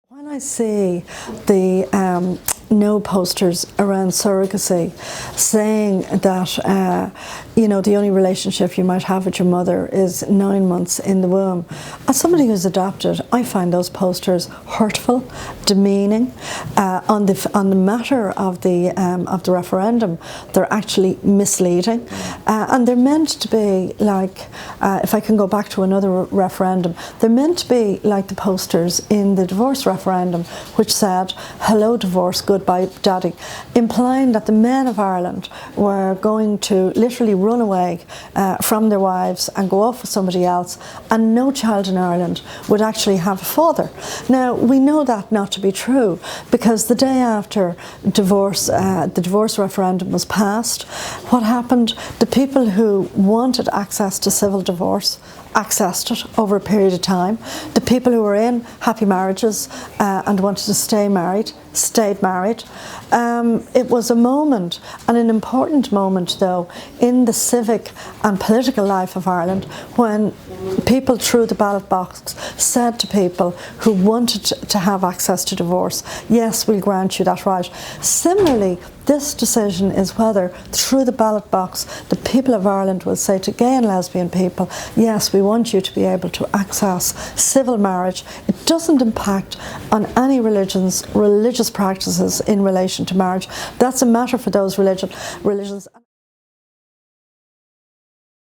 When I see the no posters around surrogacy saying that the only relationship you might have with your mother is 9 months in the womb, as somebody who's adopted, I find those posters hurtful, demeaning. On the matter of the referendum, they're actually misleading, and they're meant to be like, if I can go back to another referendum, they're meant to be like the posters in the divorce referendum, which said, "Hello divorce, goodbye daddy," implying that the men of Ireland were going to literally run away from their wives and go off with somebody else, and no child in Ireland would actually have a father. Now, we know that not to be true, because the day after divorce, the divorce referendum was passed, what happened? The people who wanted access to civil divorce accessed it over a period of time. The people who were in happy marriages and wanted to stay married stayed married. It was a moment, and an important moment though, in the civic and political life of Ireland, when people through the ballot box said to people who wanted to have access to divorce, yes, we'll grant you that right. Similarly, this decision is whether through the ballot box the people of Ireland will say to gay and lesbian people, yes, we want you to be able to access civil marriage. It doesn't impact on any religious practices in relation to marriage. That's a matter for those religions.